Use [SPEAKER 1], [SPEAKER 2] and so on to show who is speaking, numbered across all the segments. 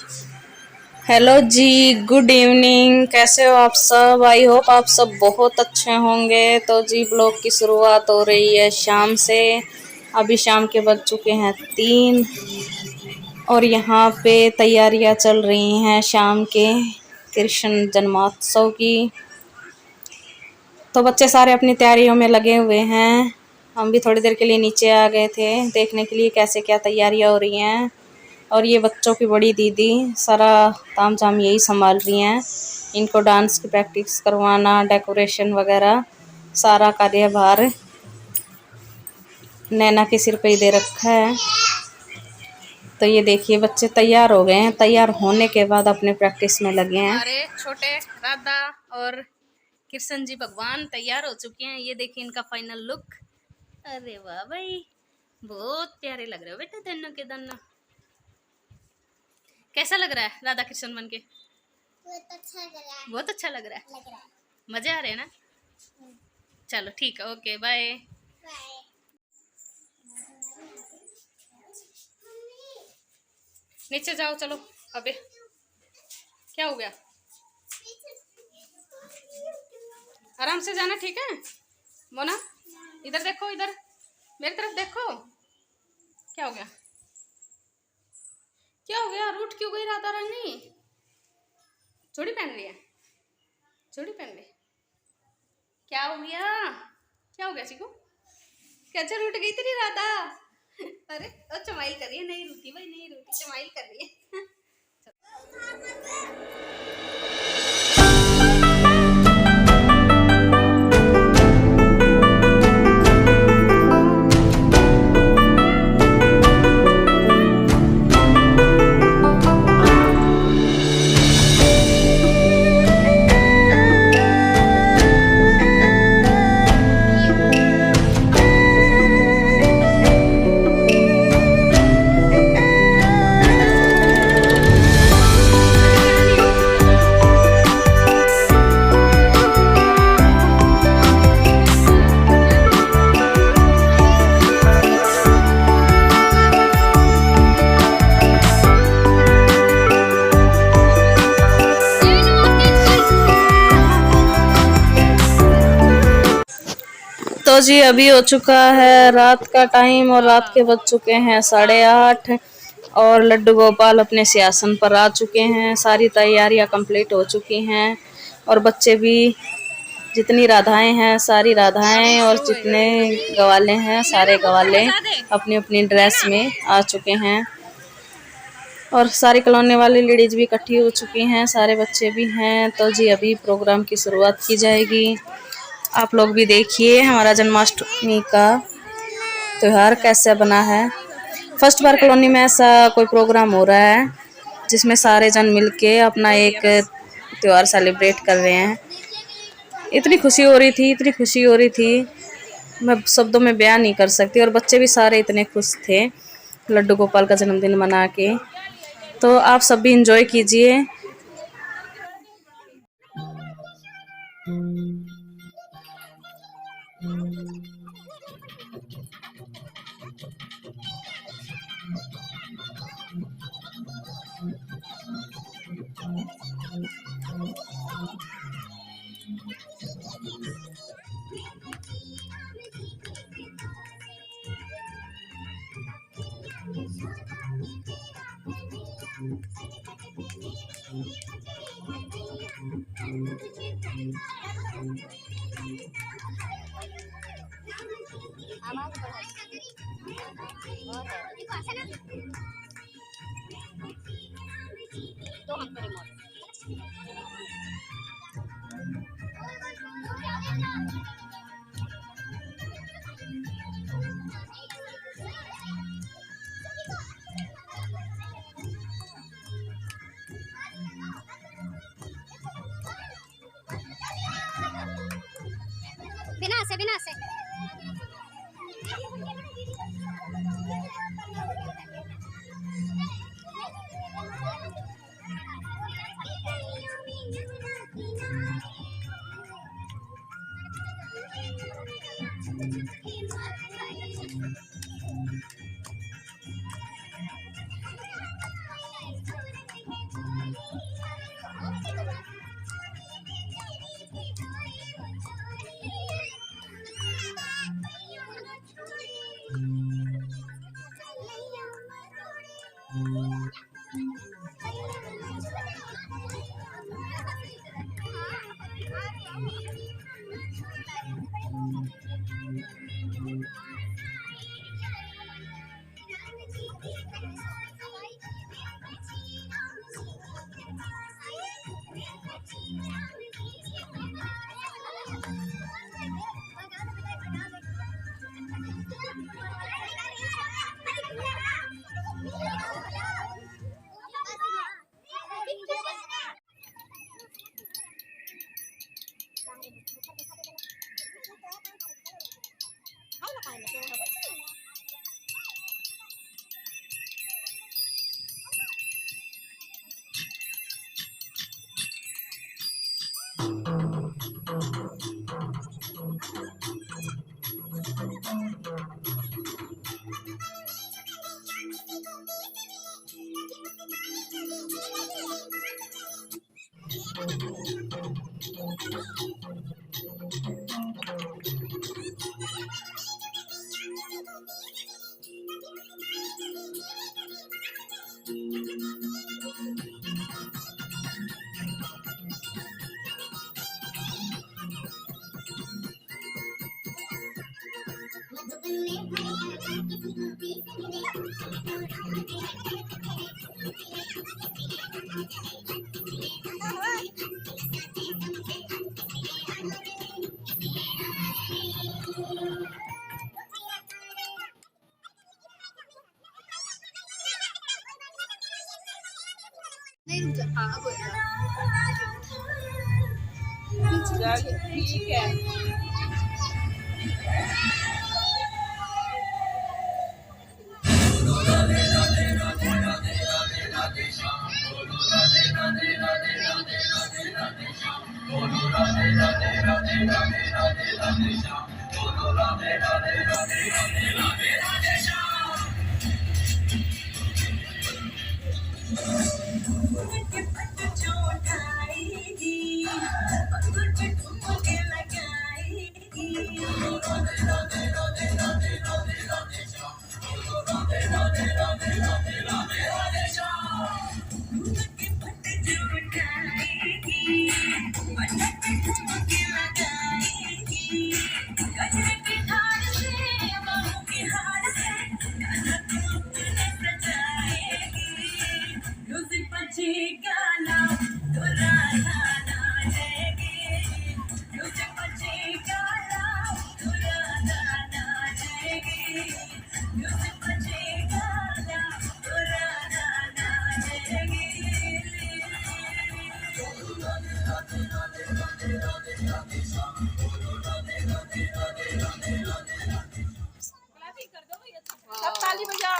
[SPEAKER 1] Hello जी, good evening. कैसे हो आप सब? आई होप आप सब बहुत अच्छे होंगे। तो जी ब्लॉग की शुरुआत हो रही है शाम से। अभी शाम के बज चुके हैं 3 और यहाँ पे तैयारियां चल रही हैं शाम के कृष्ण जन्मोत्सव की। तो बच्चे सारे अपनी तैयारियों में लगे हुए हैं। हम भी थोड़ी देर के लिए नीचे आ गए थे देखने के लिए कैसे क्या तैयारियां हो रही हैं। और ये बच्चों की बड़ी दीदी सारा ताम झाम यही संभाल रही हैं। इनको डांस की प्रैक्टिस करवाना, डेकोरेशन वगैरह सारा कार्यभार नैना के सिर पे ही दे रखा है। तो ये देखिए बच्चे तैयार हो गए हैं। तैयार होने के बाद अपने प्रैक्टिस में लगे हैं। हमारे छोटे राधा और कृष्ण जी भगवान तैयार हो चुके हैं। ये देखिए इनका फाइनल लुक। अरे वाह भाई, बहुत प्यारे लग रहे हो बेटा दोनों के दोनों। कैसा लग रहा है राधा कृष्ण बन के? बहुत अच्छा लग रहा है। बहुत अच्छा लग रहा है। मजे आ रहे हैं ना? चलो ठीक है, ओके बाय। नीचे जाओ चलो। अबे क्या हो गया? आराम से जाना, ठीक है मोना? इधर देखो, इधर मेरी तरफ देखो। क्या हो गया? क्या हो गया? रूठ क्यों गई राधा रानी? चूड़ी पहन लिया? चूड़ी पहन ली? क्या हो गया? क्या हो गया चिकू? कैसे रूठ गई तेरी राधा? अरे और चमाइल कर रही है। नहीं रूठी भाई, नहीं रूठी, चमाइल कर रही है। तो जी अभी हो चुका है रात का टाइम और रात के बज चुके हैं 8:30 और लड्डू गोपाल अपने सिंहासन पर आ चुके हैं। सारी तैयारियां कंप्लीट हो चुकी हैं और बच्चे भी, जितनी राधाएं हैं सारी राधाएं और जितने गवाले हैं सारे गवाले अपनी अपनी ड्रेस में आ चुके हैं। और सारी कॉलोनी वाली लेडीज भी इकट्ठी हो चुकी हैं, सारे बच्चे भी हैं। तो जी अभी प्रोग्राम की शुरुआत की जाएगी। आप लोग भी देखिए हमारा जन्माष्टमी का त्यौहार कैसे बना है। फर्स्ट बार कॉलोनी में ऐसा कोई प्रोग्राम हो रहा है जिसमें सारे जन मिलके अपना एक त्यौहार सेलिब्रेट कर रहे हैं। इतनी खुशी हो रही थी, इतनी खुशी हो रही थी, मैं शब्दों में बयान नहीं कर सकती। और बच्चे भी सारे इतने खुश थे लड्डू गोपाल का जन्मदिन मना के। तो आप सब भी इंजॉय कीजिए। बिना से
[SPEAKER 2] नहीं रुक जा। हाँ अब
[SPEAKER 1] ठीक है।
[SPEAKER 2] सब ताली बजाओ।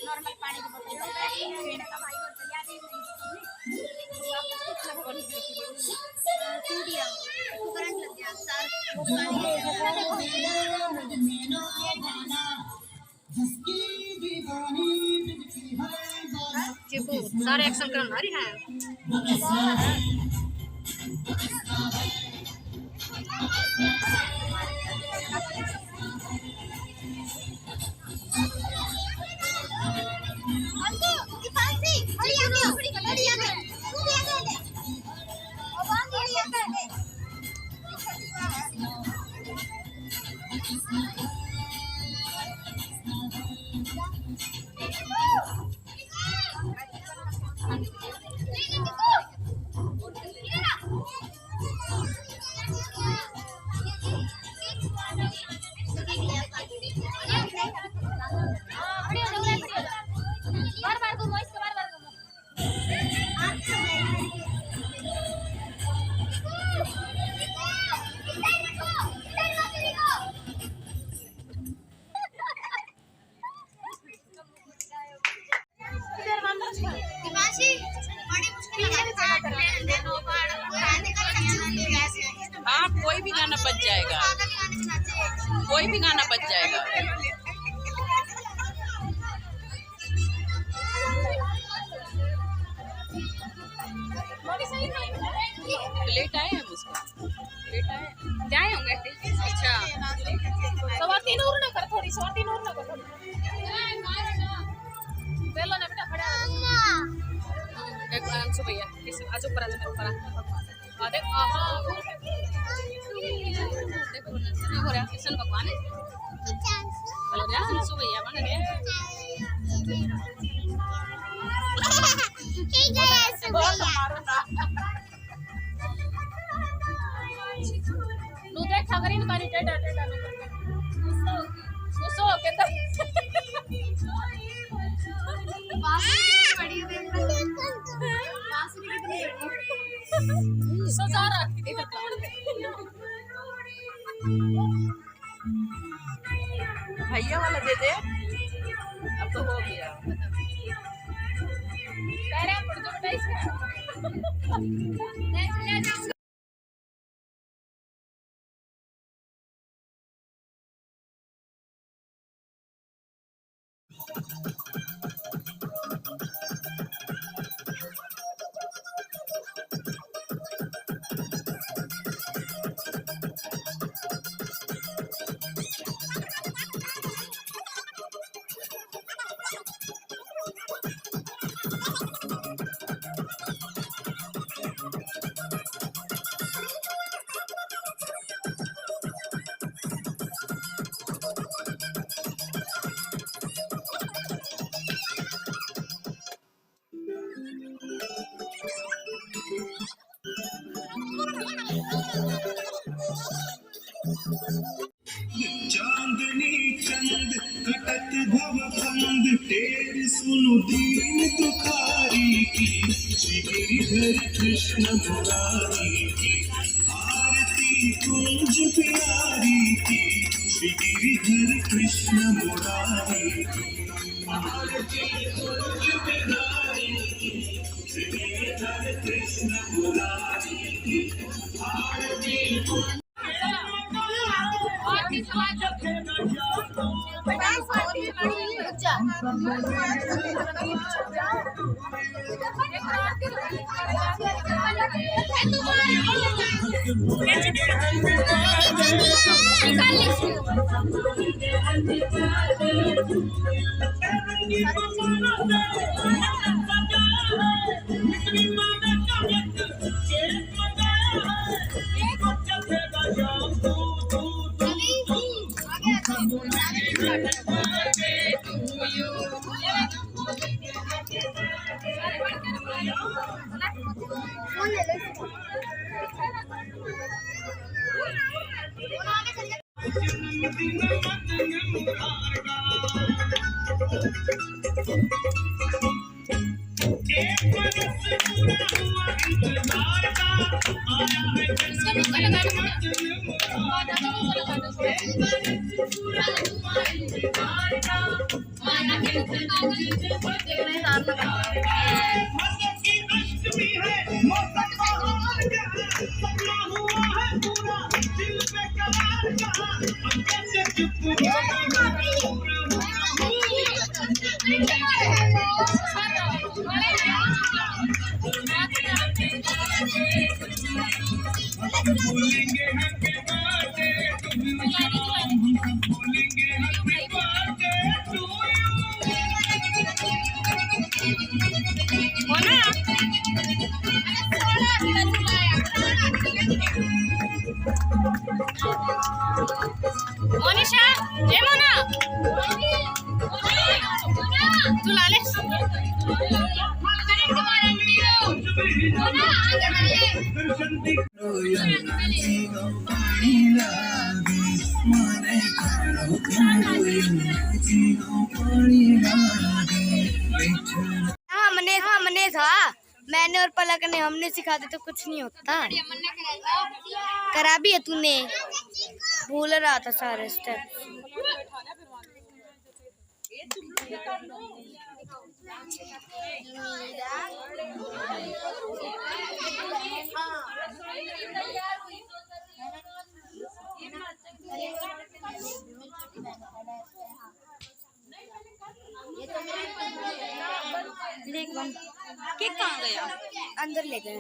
[SPEAKER 2] नॉर्मल पानी की बोतल सारे एक्शन करना रही है।
[SPEAKER 3] हाँ, कोई भी गाना बच जाएगा, कोई भी गाना बच जाएगा। लेट आए हम उसको, लेट आए जाए होंगे। अच्छा,
[SPEAKER 2] सवा तीन और ना कर थोड़ी, सवा तीन और ना कर थोड़ी। पहला ना बेटा खड़ा एक अंशु भैया किस आज ऊपर आज ऊपर आ देख देखो ना हो रहा कृष्ण भगवान है। हेलो यार अंशु भैया बन गए नु देख अगर इन बारी टेढ़ा टेढ़ा नु गुस्सा के अंदर सजा रखी थी
[SPEAKER 3] भैया वाला दे दे, अब तो हो गया।
[SPEAKER 2] पैरे पड़ जो बेटा इसमें ले जाओ।
[SPEAKER 4] चांदनी चंद कटत भव फंद टेर सुनु दीन दुखारी की श्री गिरिधर कृष्ण मुरारी की आरती कुंज प्यारी की श्री गिरिधर कृष्ण मुरारी की आरती कुंज प्यारी की श्री गिरिधर कृष्ण मुरारी की आरती
[SPEAKER 2] है
[SPEAKER 4] बोलेंगे हैप्पी बर्थडे टू यू शाम, हम सब बोलेंगे हैप्पी बर्थडे टू
[SPEAKER 2] मोनिशा ए मोना तू ला ले
[SPEAKER 4] दर्शन दिख यमुना जी को पानी लागे, माने करो यमुना जी को पानी लागे,
[SPEAKER 5] हमने था मैंने और पलक ने हमने सिखा दे तो कुछ नहीं होता। करा भी है तूने, भूल रहा था सारे स्टेप।
[SPEAKER 3] केक कहाँ गया?
[SPEAKER 5] अंदर ले गए।